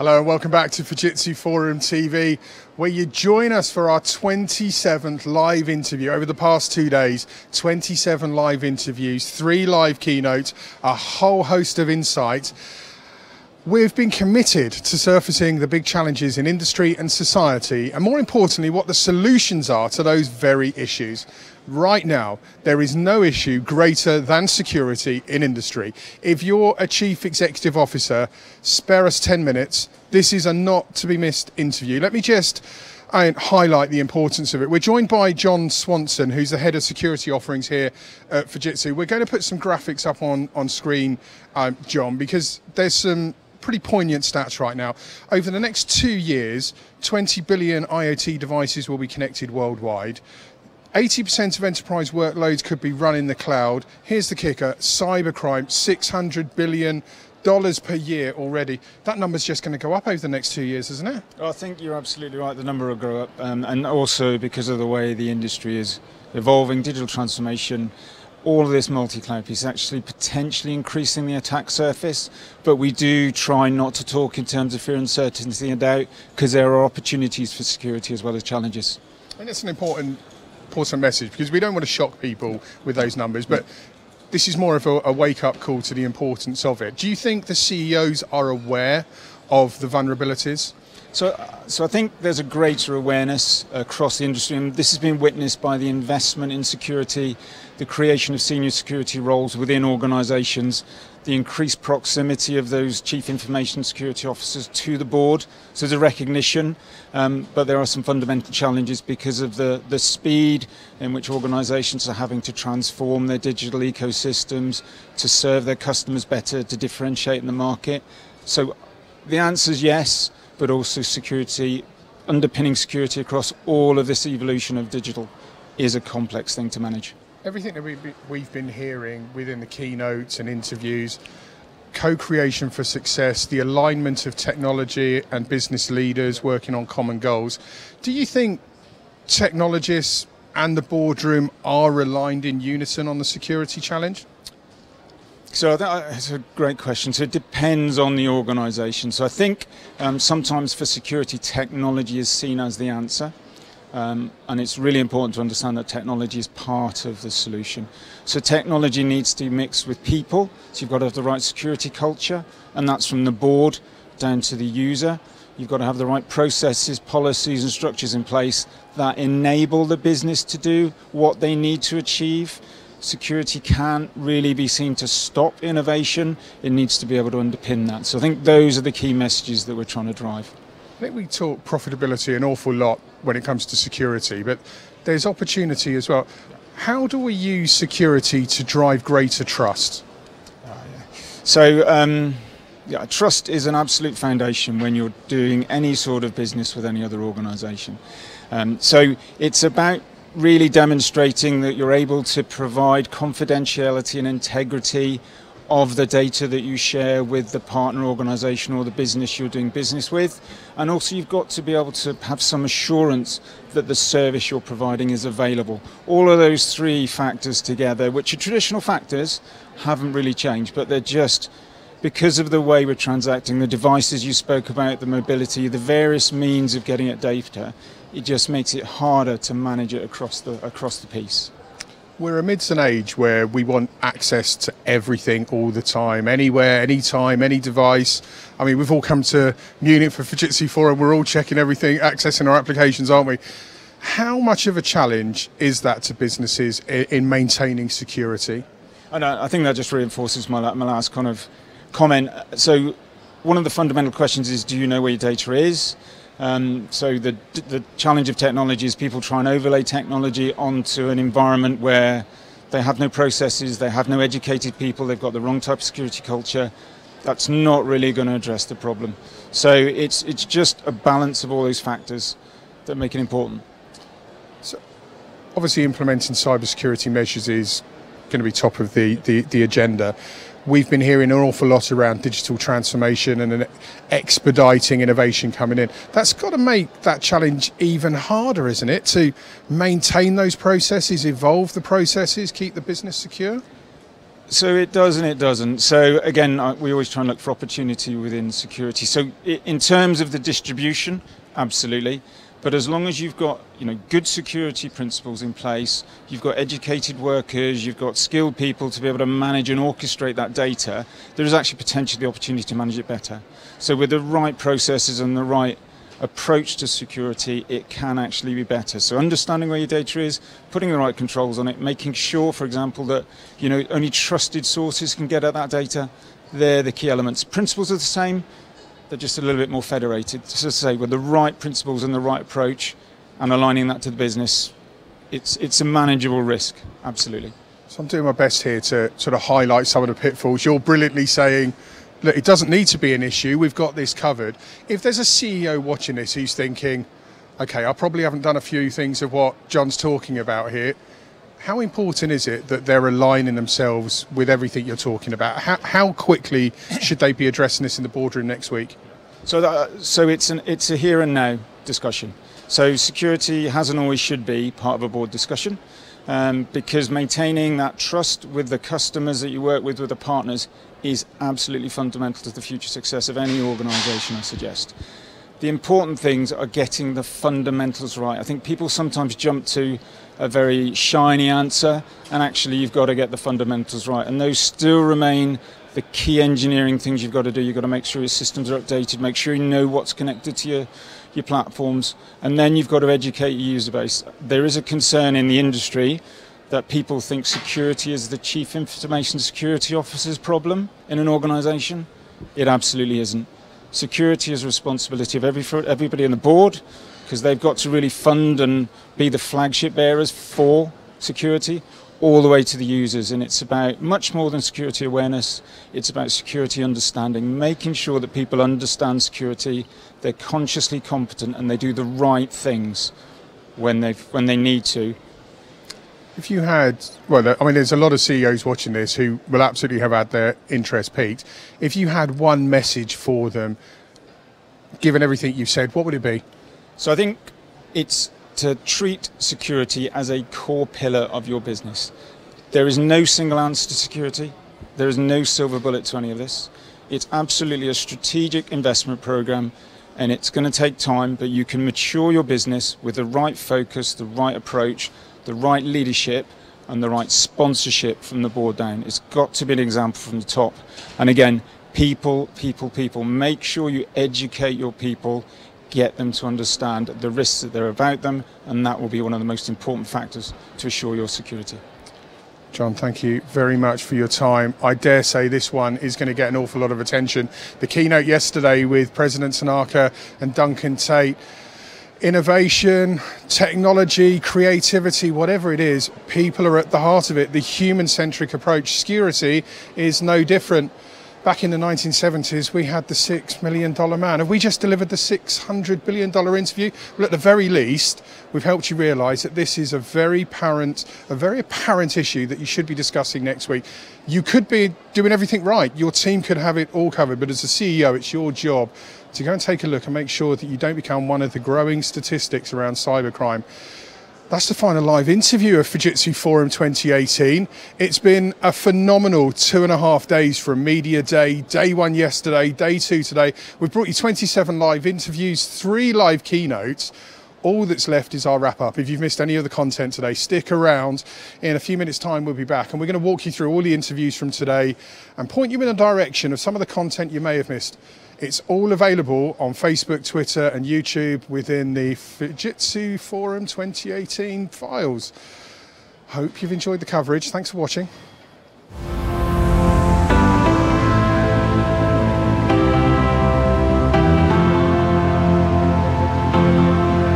Hello and welcome back to Fujitsu Forum TV, where you join us for our 27th live interview. Over the past 2 days, 27 live interviews, 3 live keynotes, a whole host of insights. We've been committed to surfacing the big challenges in industry and society, and more importantly, what the solutions are to those very issues. Right now, there is no issue greater than security in industry. If you're a chief executive officer, spare us 10 minutes. This is a not to be missed interview. Let me just highlight the importance of it. We're joined by John Swanson, who's the head of security offerings here at Fujitsu. We're going to put some graphics up on screen, John, because there's some pretty poignant stats right now. Over the next 2 years, 20 billion IoT devices will be connected worldwide. 80% of enterprise workloads could be run in the cloud. Here's the kicker: cybercrime, $600 billion per year already. That number's just going to go up over the next 2 years, isn't it? I think you're absolutely right. The number will grow up, and also because of the way the industry is evolving, digital transformation, all of this multi-cloud piece is actually potentially increasing the attack surface, but we do try not to talk in terms of fear, uncertainty and doubt, because there are opportunities for security as well as challenges. And it's an important message, because we don't want to shock people with those numbers, but this is more of a wake-up call to the importance of it. Do you think the CEOs are aware of the vulnerabilities? So I think there's a greater awareness across the industry, and this has been witnessed by the investment in security, the creation of senior security roles within organisations, the increased proximity of those chief information security officers to the board. So there's a recognition, but there are some fundamental challenges because of the speed in which organisations are having to transform their digital ecosystems to serve their customers better, to differentiate in the market. So the answer is yes, but also security, underpinning security across all of this evolution of digital is a complex thing to manage. Everything that we've been hearing within the keynotes and interviews, co-creation for success, the alignment of technology and business leaders working on common goals. Do you think technologists and the boardroom are aligned in unison on the security challenge? So that's a great question. So it depends on the organisation. So I think sometimes for security, technology is seen as the answer. And it's really important to understand that technology is part of the solution. So technology needs to be mixed with people. So you've got to have the right security culture, and that's from the board down to the user. You've got to have the right processes, policies and structures in place that enable the business to do what they need to achieve. Security can't really be seen to stop innovation. It needs to be able to underpin that. So I think those are the key messages that we're trying to drive. I think we talk profitability an awful lot when it comes to security, but there's opportunity as well. How do we use security to drive greater trust? So trust is an absolute foundation when you're doing any sort of business with any other organisation. So it's about really demonstrating that you're able to provide confidentiality and integrity of the data that you share with the partner organisation or the business you're doing business with. And also you've got to be able to have some assurance that the service you're providing is available. All of those 3 factors together, which are traditional factors, haven't really changed, but they're just, because of the way we're transacting, the devices you spoke about, the mobility, the various means of getting at data, it just makes it harder to manage it across the piece. We're amidst an age where we want access to everything all the time, anywhere, anytime, any device. I mean, we've all come to Munich for Fujitsu Forum, we're all checking everything, accessing our applications, aren't we? How much of a challenge is that to businesses in maintaining security? I think that just reinforces my last kind of comment. So one of the fundamental questions is, do you know where your data is? So the challenge of technology is people try and overlay technology onto an environment where they have no processes, they have no educated people, they've got the wrong type of security culture. That's not really going to address the problem. So it's just a balance of all those factors that make it important. So obviously implementing cybersecurity measures is going to be top of the agenda. We've been hearing an awful lot around digital transformation and an expediting innovation coming in. That's got to make that challenge even harder, isn't it? To maintain those processes, evolve the processes, keep the business secure? So it does and it doesn't. So again, we always try and look for opportunity within security. So in terms of the distribution, absolutely. But as long as you've got good security principles in place, you've got educated workers, you've got skilled people to be able to manage and orchestrate that data, there is actually potentially the opportunity to manage it better. So with the right processes and the right approach to security, it can actually be better. So understanding where your data is, putting the right controls on it, making sure, for example, that only trusted sources can get at that data, they're the key elements. Principles are the same, they're just a little bit more federated. So to say, with the right principles and the right approach and aligning that to the business, it's a manageable risk, absolutely. So I'm doing my best here to sort of highlight some of the pitfalls. You're brilliantly saying, look, it doesn't need to be an issue. We've got this covered. If there's a CEO watching this who's thinking, okay, I probably haven't done a few things of what John's talking about here, how important is it that they're aligning themselves with everything you're talking about? How quickly should they be addressing this in the boardroom next week? So it's a here and now discussion. So security has and always should be part of a board discussion. Because maintaining that trust with the customers that you work with the partners, is absolutely fundamental to the future success of any organisation, I suggest. The important things are getting the fundamentals right. I think people sometimes jump to a very shiny answer, and actually you've got to get the fundamentals right. And those still remain the key engineering things you've got to do. You've got to make sure your systems are updated, make sure you know what's connected to your platforms, and then you've got to educate your user base. There is a concern in the industry that people think security is the chief information security officer's problem in an organisation. It absolutely isn't. Security is a responsibility of everybody on the board, because they've got to really fund and be the flagship bearers for security, all the way to the users. And it's about much more than security awareness. It's about security understanding, making sure that people understand security, they're consciously competent, and they do the right things when they need to. If you had, there's a lot of CEOs watching this who will absolutely have had their interest piqued. If you had one message for them, given everything you've said, what would it be? So I think it's to treat security as a core pillar of your business. There is no single answer to security. There is no silver bullet to any of this. It's absolutely a strategic investment program, and it's going to take time, but you can mature your business with the right focus, the right approach, the right leadership, and the right sponsorship from the board down. It's got to be an example from the top. And again, people. Make sure you educate your people, get them to understand the risks that are about them, and that will be one of the most important factors to assure your security. John, thank you very much for your time. I dare say this one is going to get an awful lot of attention. The keynote yesterday with President Tanaka and Duncan Tate, innovation, technology, creativity, whatever it is, people are at the heart of it. The human-centric approach. Security is no different. Back in the 1970s, we had the $6 million man. Have we just delivered the $600 billion interview? Well, at the very least, we've helped you realise that this is a very apparent issue that you should be discussing next week. You could be doing everything right. Your team could have it all covered. But as a CEO, it's your job to go and take a look and make sure that you don't become one of the growing statistics around cybercrime. That's the final live interview of Fujitsu Forum 2018. It's been a phenomenal 2.5 days from Media Day. Day 1 yesterday, day 2 today. We've brought you 27 live interviews, 3 live keynotes. All that's left is our wrap-up. If you've missed any of the content today, stick around. In a few minutes' time, we'll be back, and we're going to walk you through all the interviews from today and point you in a direction of some of the content you may have missed. It's all available on Facebook, Twitter, and YouTube within the Fujitsu Forum 2018 files. Hope you've enjoyed the coverage. Thanks for watching.